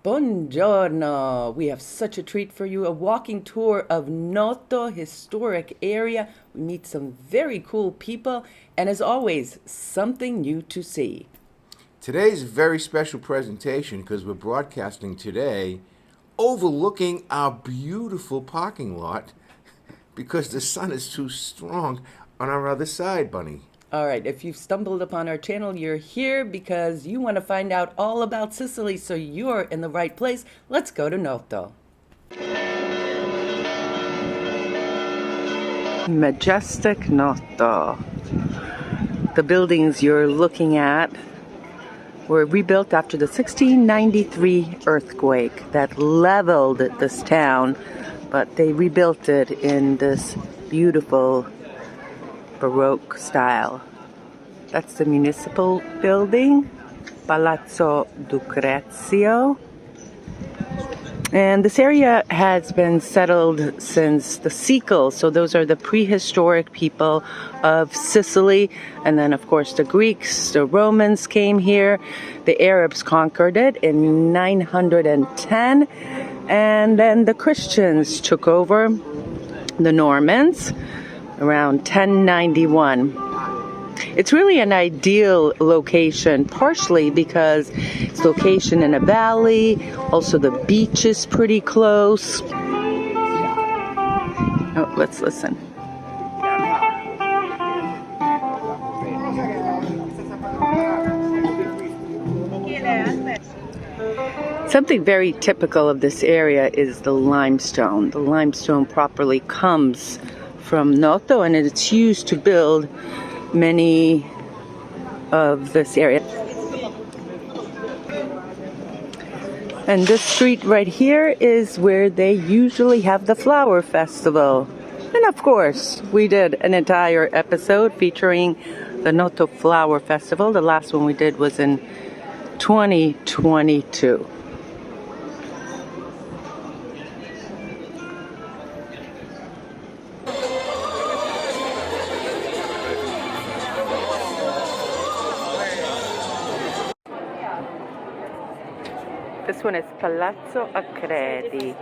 Buongiorno! We have such a treat for you, a walking tour of Noto historic area. We meet some very cool people, and as always, something new to see. Today's a very special presentation because we're broadcasting today overlooking our beautiful parking lot because the sun is too strong on our other side, Bunny. All right, if you've stumbled upon our channel, you're here because you want to find out all about Sicily, so you're in the right place. Let's go to Noto. Majestic Noto. The buildings you're looking at were rebuilt after the 1693 earthquake that leveled this town, but they rebuilt it in this beautiful Baroque style. That's the municipal building, Palazzo Lucrezio. And this area has been settled since the Sicily, so those are the prehistoric people of Sicily. And then, of course, the Greeks, the Romans came here. The Arabs conquered it in 910. And then the Christians took over, the Normans, around 1091. It's really an ideal location, partially because it's location in a valley. Also, the beach is pretty close. Oh, let's listen. Something very typical of this area is the limestone. The limestone properly comes from Noto, and it's used to build many of this area. And this street right here is where they usually have the flower festival. And of course, we did an entire episode featuring the Noto Flower Festival. The last one we did was in 2022. This one is Palazzo Acredi.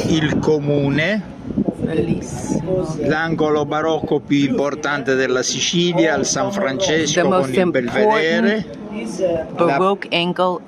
Il comune, Bellissimo. l'angolo barocco più importante della Sicilia, il San Francesco con il Belvedere, Baroque angle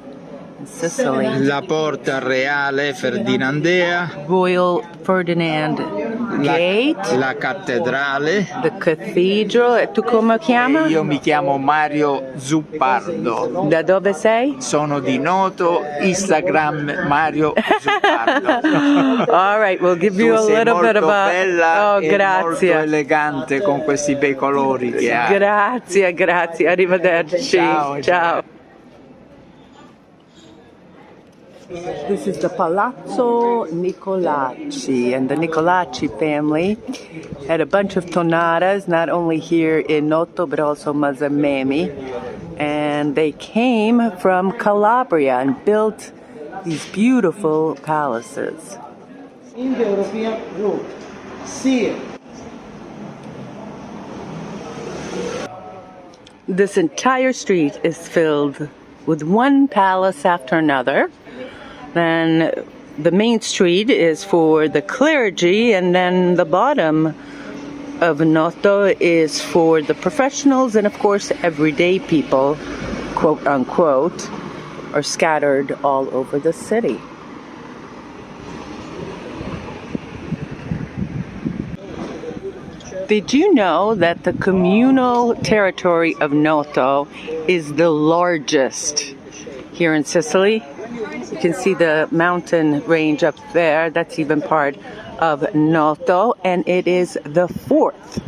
in Sicily. la porta reale ferdinandea, Royal Ferdinand Gate, la cattedrale. the cathedral. E tu come chiama? Io mi chiamo Mario Zuppardo, Da dove sei? sono di Noto, Instagram Mario Zuppardo. All right, we'll give you Tu a sei little bit molto about. bella Oh, e molto grazie. elegante con questi bei colori che hai. Grazie, grazie. Arrivederci. Ciao, Ciao. This is the Palazzo Nicolacci, and the Nicolacci family had a bunch of tonadas, not only here in Noto, but also Mazamemi. And they came from Calabria and built these beautiful palaces. Indo-European route. See. This entire street is filled with one palace after another. Then the main street is for the clergy, and then the bottom of Noto is for the professionals, and of course everyday people, quote unquote, are scattered all over the city. Did you know that the communal territory of Noto is the largest here in Sicily? You can see the mountain range up there. That's even part of Noto, and it is the 4th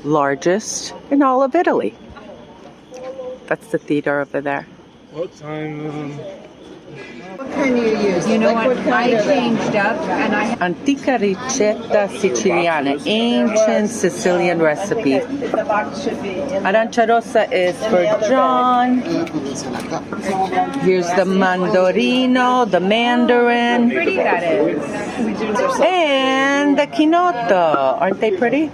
largest in all of Italy. That's the theater over there. What time? What can you use? You know what? I changed up and I Antica ricetta siciliana, ancient Sicilian recipe. The box should be in Arancia rossa is for John. Here's the mandorino, the mandarin, pretty that is. and the quinoto. Aren't they pretty?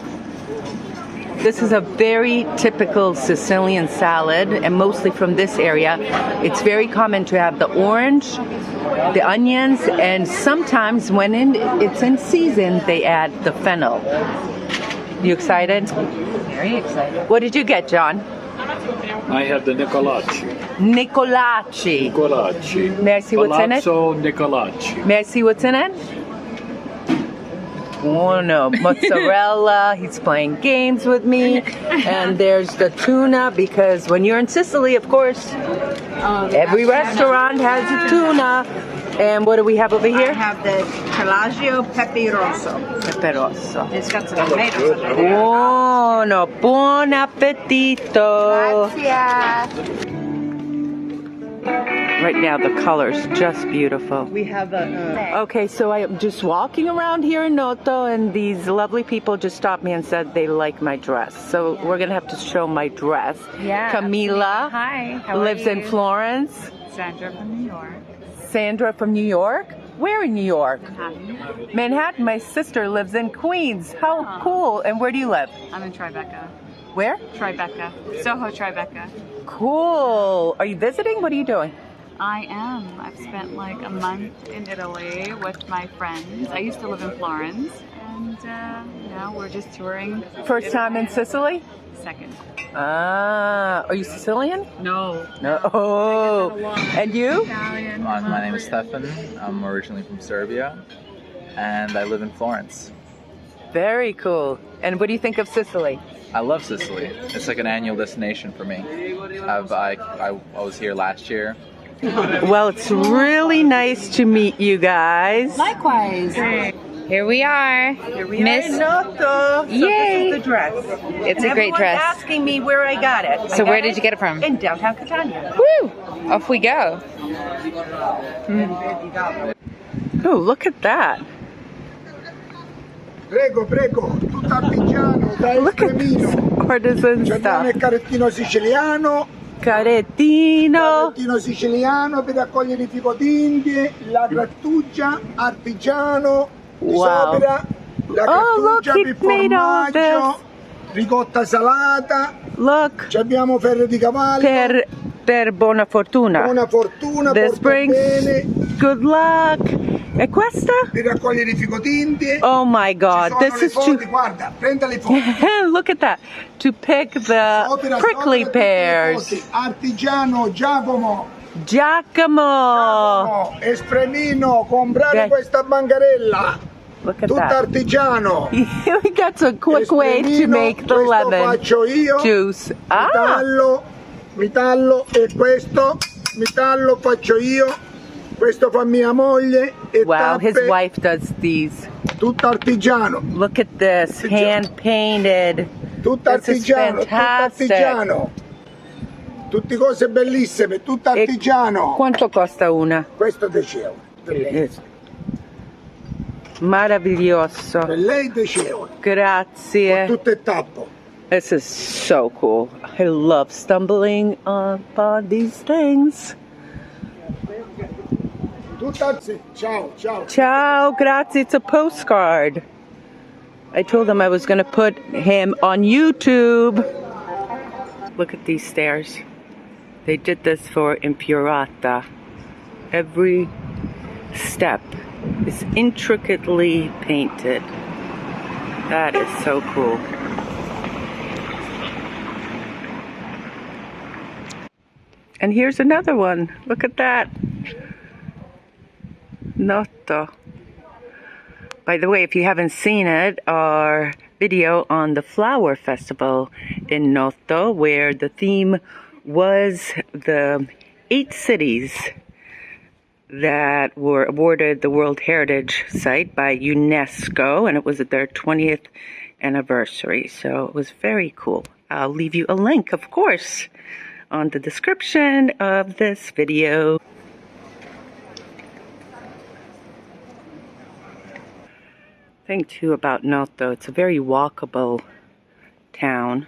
This is a very typical Sicilian salad, and mostly from this area. It's very common to have the orange, the onions, and sometimes when it's in season, they add the fennel. You excited? Very excited. What did you get, John? I have the Nicolacci. Nicolacci. Nicolacci. May I see what's in it? Palazzo Nicolacci. May I see what's in it? Oh no, mozzarella. He's playing games with me. And there's the tuna, because when you're in Sicily, of course, every restaurant has a tuna. And what do we have over I here? have the Pelagio Pepe Rosso. Pepe rosso. It's got some tomatoes in it. Buono, buon appetito. Grazie. Right now the color's just beautiful. We have a Okay, so I am just walking around here in Noto, and these lovely people just stopped me and said they like my dress. So we're gonna have to show my dress. Yeah. Camila Hi. How lives are in you? Florence. Sandra from New York. Sandra from New York. Where in New York? Manhattan. Manhattan. My sister lives in Queens. How cool. And where do you live? I'm in Tribeca. Where? Tribeca. Soho, Tribeca. Cool. Are you visiting? What are you doing? I am. I've spent like a month in Italy with my friends. I used to live in Florence, and now we're just touring. First time in Sicily? Second. Ah, are you Sicilian? No. No. Oh, and you? Italian. My name is Stefan. I'm originally from Serbia, and I live in Florence. Very cool. And what do you think of Sicily? I love Sicily. It's like an annual destination for me. I was here last year. Well, it's really nice to meet you guys. Likewise. Here we are. Miss. Noto. So Yay. this is the dress. It's a great dress. Everyone's asking me where I got it. So where did you get it from? In downtown Catania. Woo! Off we go. Oh, look at that. Prego, prego, tutto artigiano, da Look at this Estremino. artisan Abbiamo stuff. il carettino siciliano, Carettino. carettino siciliano per raccogliere i ficotindi, la grattugia, artigiano, di Wow. sopra, la Oh, look, grattugia he per made all formaggio, ricotta salata, Look, ci abbiamo ferro di cavallo, per buona fortuna. buona fortuna, This porta brings bene, good luck. E questa? per raccogliere i ficotindi. Oh my Ci God, sono this le is foti, too... guarda, prenda le foti. Look at that. To pick the Sopra, prickly sopra tutte le pears. foti. Artigiano, Giacomo. Giacomo. Espremino, comprare Okay. questa bancarella, Look at tutto that. artigiano. That's a quick way to Espremino, make the questo lemon faccio io, juice. Ah, metallo e questo metallo faccio io, questo fa mia moglie e wow, his tappe, wife does these. tutto artigiano, Look at this, hand painted. tutto This is artigiano, tutto fantastic. artigiano. Tutte cose bellissime, tutto E artigiano. quanto costa una? Questo 10 euro. Per lei. Meraviglioso. Per lei 10 euro. Grazie. Tutto è tappo. This is so cool. I love stumbling upon these things. Ciao, ciao. Ciao, grazie. It's a postcard. I told them I was going to put him on YouTube. Look at these stairs. They did this for Impurata. Every step is intricately painted. That is so cool. And here's another one. Look at that. Noto. By the way, if you haven't seen it, our video on the Flower Festival in Noto, where the theme was the 8 cities that were awarded the World Heritage Site by UNESCO, and it was at their 20th anniversary. So it was very cool. I'll leave you a link, of course, on the description of this video. Thing too about Noto, it's a very walkable town,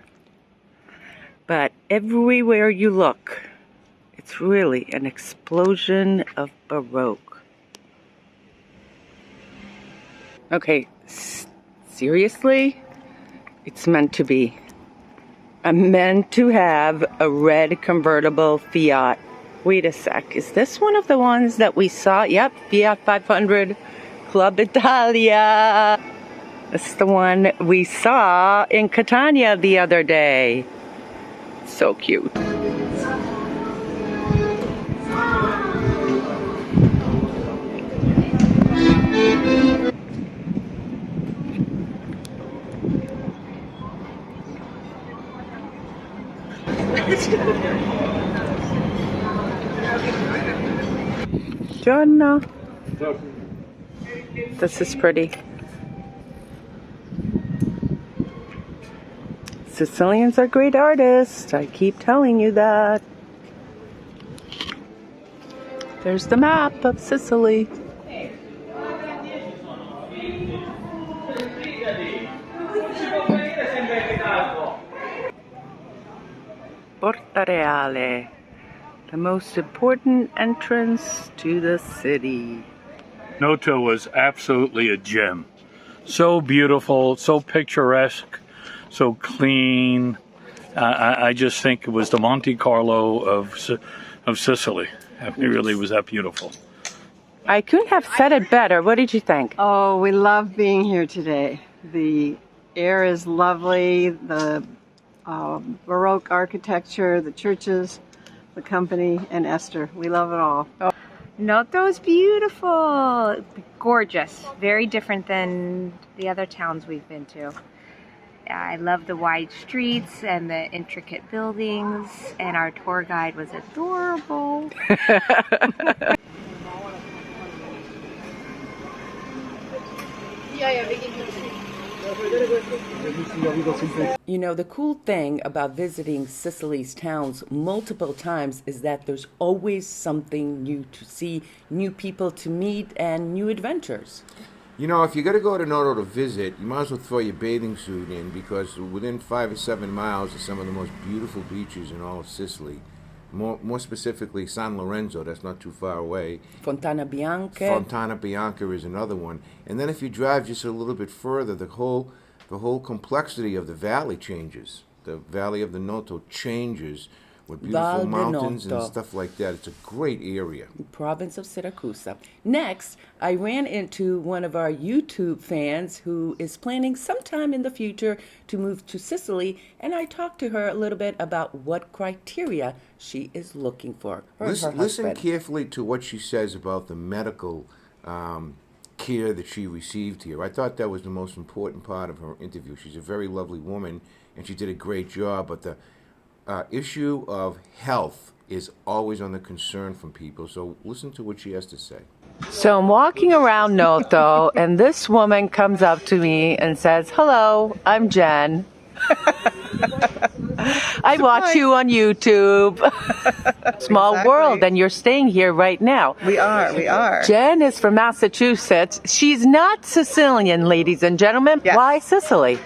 but everywhere you look, it's really an explosion of Baroque. Okay, seriously? It's meant to be. I'm meant to have a red convertible Fiat. Wait a sec, is this one of the ones that we saw? Yep, Fiat 500 Club Italia. This is the one we saw in Catania the other day. So cute. Giorno. This is pretty. Sicilians are great artists. I keep telling you that. There's the map of Sicily. Porta Reale, the most important entrance to the city. Noto was absolutely a gem. So beautiful, so picturesque, so clean. I just think it was the Monte Carlo of Sicily. It really was that beautiful. I couldn't have said it better. What did you think? Oh, we love being here today. The air is lovely, the Baroque architecture, the churches, the company, and Esther. We love it all. Oh. Noto's beautiful, gorgeous, very different than the other towns we've been to. I love the wide streets and the intricate buildings, and our tour guide was adorable. You know, the cool thing about visiting Sicily's towns multiple times is that there's always something new to see, new people to meet, and new adventures. You know, if you're going to go to Noto to visit, you might as well throw your bathing suit in, because within 5 or 7 miles are some of the most beautiful beaches in all of Sicily. More specifically, San Lorenzo, that's not too far away. Fontana Bianca. Fontana Bianca is another one. And then if you drive just a little bit further, the whole complexity of the valley changes. The valley of the Noto changes with beautiful mountains and stuff like that. It's a great area. Province of Syracuse. Next, I ran into one of our YouTube fans who is planning sometime in the future to move to Sicily, and I talked to her a little bit about what criteria she is looking for. Listen carefully to what she says about the medical care that she received here. I thought that was the most important part of her interview. She's a very lovely woman, and she did a great job, but the issue of health is always on the concern from people. So listen to what she has to say. So I'm walking around Noto, and this woman comes up to me and says, "Hello, I'm Jen. I watch you on YouTube." Small world, and you're staying here right now. We are. Jen is from Massachusetts. She's not Sicilian, ladies and gentlemen. Yes. Why Sicily?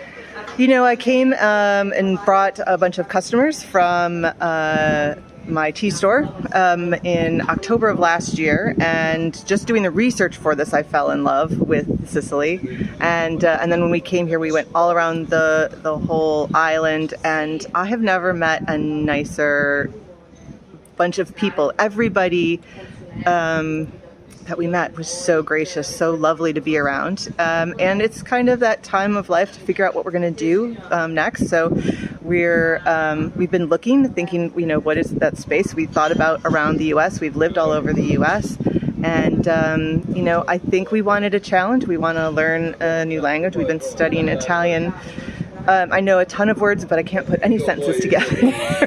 You know, I came and brought a bunch of customers from my tea store in October of last year, and just doing the research for this, I fell in love with Sicily, and then when we came here, we went all around the whole island, and I have never met a nicer bunch of people. Everybody that we met was so gracious, so lovely to be around, and it's kind of that time of life to figure out what we're going to do next. So we've been looking, thinking, you know, what is that space? We thought about around the U.S. We've lived all over the U.S., And, I think we wanted a challenge. We want to learn a new language. We've been studying Italian. I know a ton of words, but I can't put any sentences together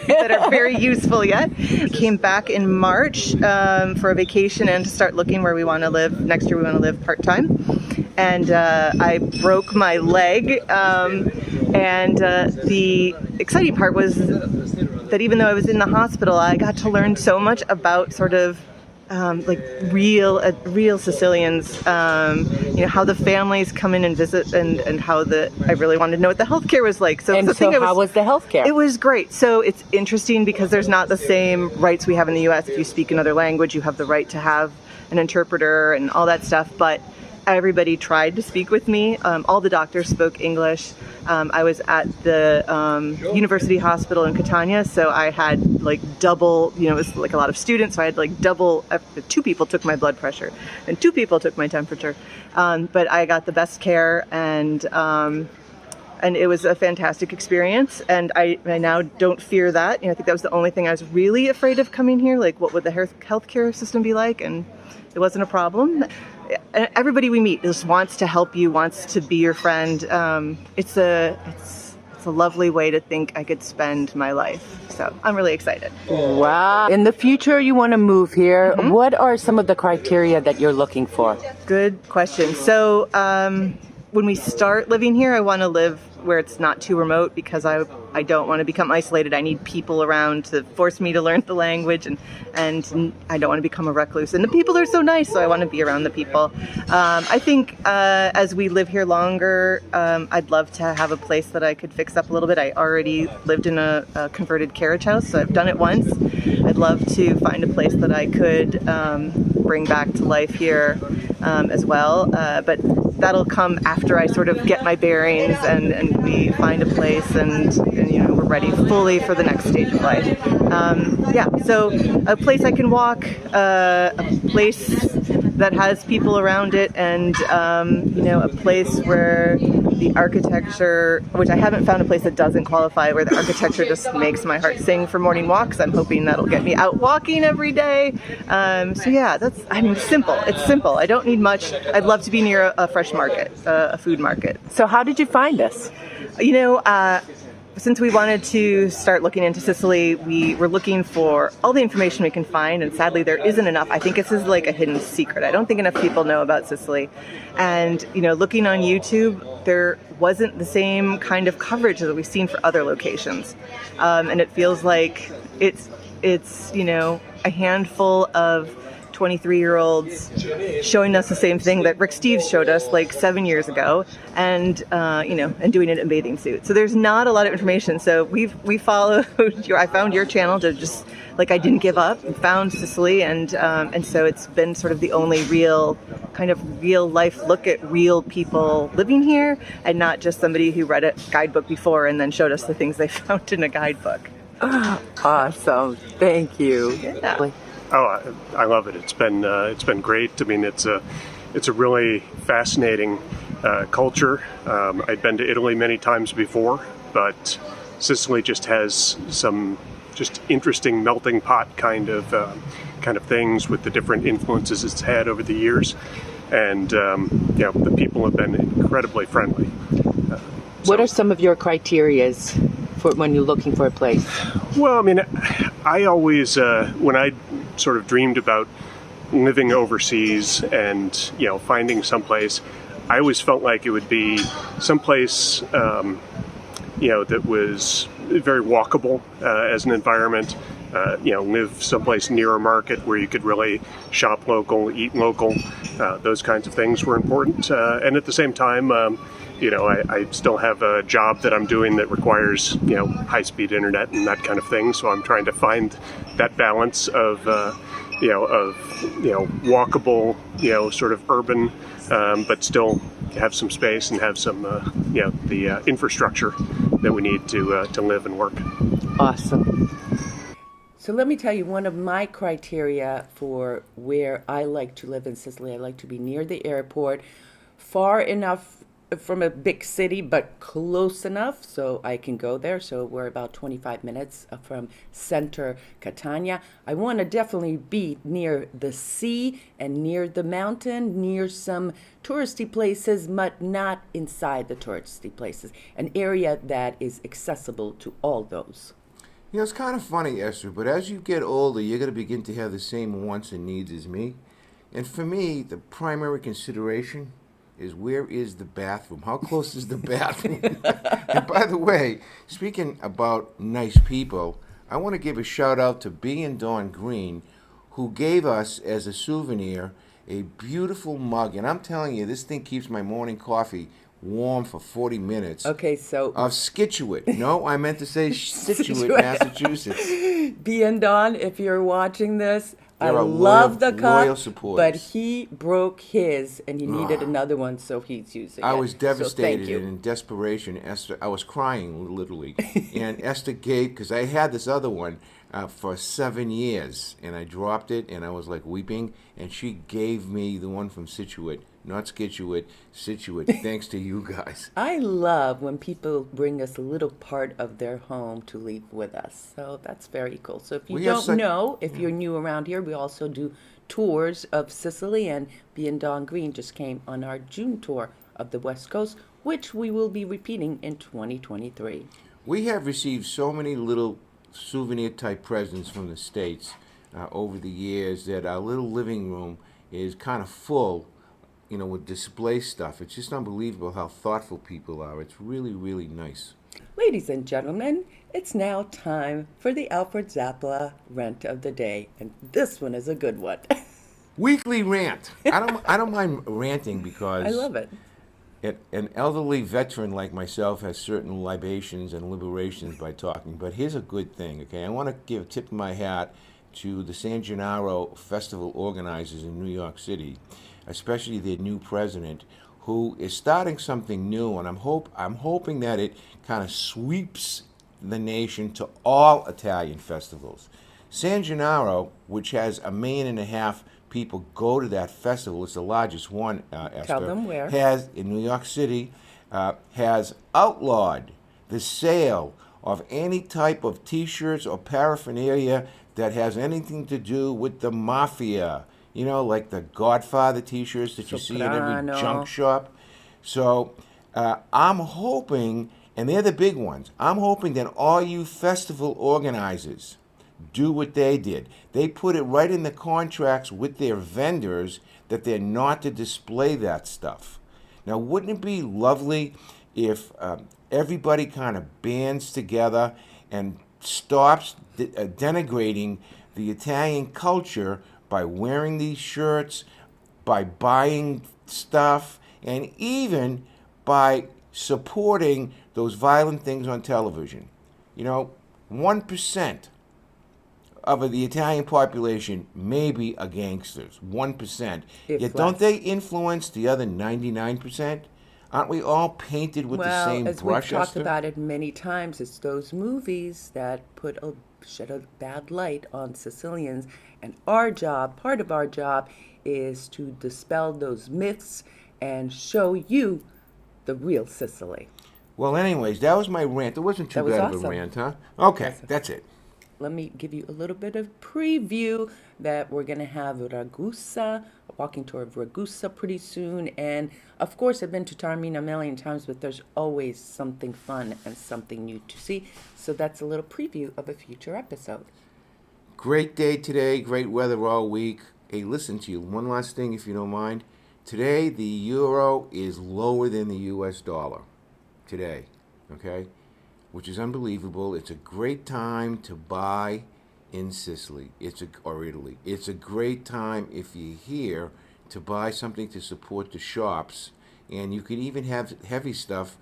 that are very useful yet. Came back in March for a vacation and to start looking where we want to live. Next year we want to live part-time. And I broke my leg. And the exciting part was that even though I was in the hospital, I got to learn so much about sort of real Sicilians, how the families come in and visit, and how I really wanted to know what the healthcare was like. So how was the healthcare? It was great. So it's interesting because there's not the same rights we have in the U.S. If you speak another language, you have the right to have an interpreter and all that stuff. But everybody tried to speak with me. All the doctors spoke English. I was at the university hospital in Catania, so I had double, it was a lot of students, so I had double, 2 people took my blood pressure and 2 people took my temperature. But I got the best care, and it was a fantastic experience, and I now don't fear that. I think that was the only thing I was really afraid of coming here, what would the healthcare system be like, and it wasn't a problem. Everybody we meet just wants to help you, wants to be your friend. It's a lovely way to think I could spend my life. So I'm really excited. Wow. In the future, you want to move here. Mm-hmm. What are some of the criteria that you're looking for? Good question. So when we start living here, I want to live where it's not too remote because I don't want to become isolated. I need people around to force me to learn the language, and I don't want to become a recluse. And the people are so nice, so I want to be around the people. I think as we live here longer, I'd love to have a place that I could fix up a little bit. I already lived in a converted carriage house, so I've done it once. I'd love to find a place that I could bring back to life here as well. But that'll come after I sort of get my bearings and we find a place and we're ready fully for the next stage of life. So a place I can walk, a place that has people around it, and a place where the architecture, which I haven't found a place that doesn't qualify, where the architecture just makes my heart sing for morning walks. I'm hoping that'll get me out walking every day. Simple. It's simple. I don't need much. I'd love to be near a fresh market, a food market. So how did you find us? Since we wanted to start looking into Sicily, we were looking for all the information we can find, and sadly there isn't enough. I think this is like a hidden secret. I don't think enough people know about Sicily. And, looking on YouTube, there wasn't the same kind of coverage that we've seen for other locations. And it feels like it's a handful of 23-year-olds showing us the same thing that Rick Steves showed us 7 years ago, and doing it in bathing suit. So there's not a lot of information. So we followed I found your channel to just I didn't give up and found Sicily, and so it's been sort of the only real life look at real people living here, and not just somebody who read a guidebook before and then showed us the things they found in a guidebook. Awesome. Thank you. Yeah. Oh, I love it. It's been great. I mean, it's a really fascinating culture. I'd been to Italy many times before, but Sicily just has some just interesting melting pot kind of things with the different influences it's had over the years, and the people have been incredibly friendly. What are some of your criterias for when you're looking for a place? Well, I mean, I always when I sort of dreamed about living overseas and finding someplace, I always felt like it would be someplace that was very walkable as an environment. Live someplace near a market where you could really shop local, eat local. Those kinds of things were important, and at the same time, I still have a job that I'm doing that requires high-speed internet and that kind of thing. So I'm trying to find that balance of walkable, sort of urban, but still have some space and have some the infrastructure that we need to live and work. Awesome. So let me tell you, one of my criteria for where I like to live in Sicily, I like to be near the airport, far enough from a big city, but close enough so I can go there. So we're about 25 minutes from center Catania. I want to definitely be near the sea and near the mountain, near some touristy places, but not inside the touristy places. An area that is accessible to all those. You know, it's kind of funny, Esther, but as you get older, you're going to begin to have the same wants and needs as me. And for me, the primary consideration is where is the bathroom? How close is the bathroom? And by the way, speaking about nice people, I want to give a shout out to B and Dawn Green, who gave us as a souvenir a beautiful mug. And I'm telling you, this thing keeps my morning coffee warm for 40 minutes. Okay, so of Scituate. No, I meant to say Scituate, Massachusetts. B and Don, if you're watching this, I They're a love the loyal cup, supporters. but he broke his and he needed another one, so he's using it. I was devastated, So thank you. and in desperation, Esther, I was crying literally. And Esther gave, because I had this other one for 7 years, and I dropped it, and I was like weeping, and she gave me the one from Scituate. Not Scituate, Scituate, thanks to you guys. I love when people bring us a little part of their home to leave with us. So that's very cool. So if you don't know, if you're new around here, we also do tours of Sicily, and B and Dawn Green just came on our June tour of the West Coast, which we will be repeating in 2023. We have received so many little souvenir-type presents from the States over the years that our little living room is kind of full, you know, with display stuff. It's just unbelievable how thoughtful people are. It's really, really nice. Ladies and gentlemen, it's now time for the Alfred Zappala rant of the day, and this one is a good one. Weekly rant. I don't mind ranting because I love it. An elderly veteran like myself has certain libations and liberations by talking, but here's a good thing, okay? I want to give a tip of my hat to the San Gennaro Festival organizers in New York City, especially their new president, who is starting something new, and I'm hoping that it kind of sweeps the nation to all Italian festivals. San Gennaro, which has 1.5 million people go to that festival, it's the largest one, Esther. Tell them where. Has, in New York City, has outlawed the sale of any type of T-shirts or paraphernalia that has anything to do with the mafia. You know, like the Godfather T-shirts that you see in every junk shop. So I'm hoping, and they're the big ones, I'm hoping that all you festival organizers do what they did. They put it right in the contracts with their vendors that they're not to display that stuff. Now, wouldn't it be lovely if everybody kind of bands together and stops denigrating the Italian culture by wearing these shirts, by buying stuff, and even by supporting those violent things on television? You know, 1% of the Italian population may be a gangsters, 1%. Yet don't they influence the other 99%? Aren't we all painted with the same brush? Well, as we've talked Esther? about it many times, it's those movies that shed a bad light on Sicilians, and our job, part of our job, is to dispel those myths and show you the real Sicily. Well, anyways, that was my rant. It wasn't too bad of a rant, huh? Okay, that's it. Let me give you a little bit of preview that we're going to have Ragusa, a walking tour of Ragusa pretty soon. And of course, I've been to Taormina a million times, but there's always something fun and something new to see. So that's a little preview of a future episode. Great day today, great weather all week. Hey, listen to you. One last thing, if you don't mind. Today, the euro is lower than the U.S. dollar. Today, okay? Which is unbelievable. It's a great time to buy in Sicily, or Italy. It's a great time, if you're here, to buy something to support the shops, and you could even have heavy stuff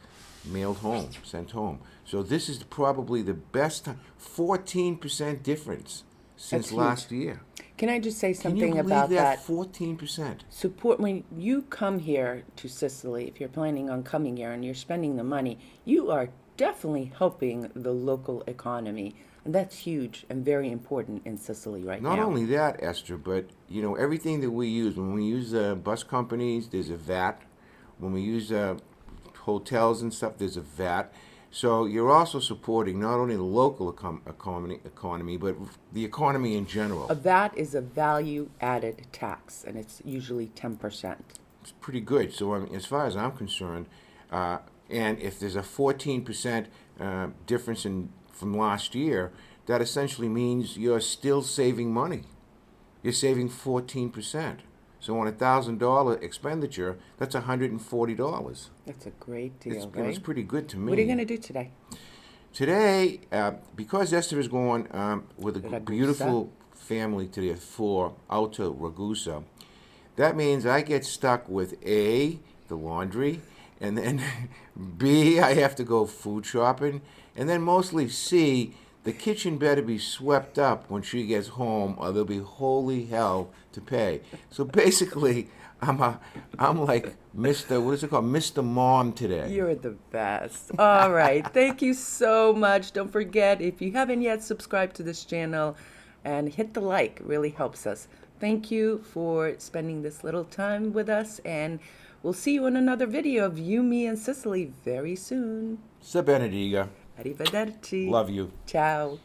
mailed home, sent home. So this is probably the best time. 14% difference since last year. Can I just say something about about that? 14%. Support, when you come here to Sicily, if you're planning on coming here and you're spending the money, you are definitely helping the local economy. And that's huge and very important in Sicily right now. Not only that, Esther, but you know, everything that we use, when we use bus companies, there's a VAT. When we use hotels and stuff, there's a VAT. So you're also supporting not only the local economy, but the economy in general. A VAT is a value-added tax, and it's usually 10%. It's pretty good. So as far as I'm concerned, and if there's a 14% difference from last year, that essentially means you're still saving money. You're saving 14%. So on $1,000 expenditure, that's $140. That's a great deal, It was pretty good to me. What are you going to do today? Today, because Esther is going with a beautiful family today for out to Ragusa, that means I get stuck with A, the laundry, and then B, I have to go food shopping, and then mostly C, the kitchen better be swept up when she gets home, or there'll be holy hell to pay. So basically, I'm like Mr. What is it called? Mr. Mom today. You're the best. All right. Thank you so much. Don't forget, if you haven't yet, subscribe to this channel and hit the like. It really helps us. Thank you for spending this little time with us, and we'll see you in another video of you, me, and Sicily very soon. Sa Benediga. Arrivederci. Love you. Ciao.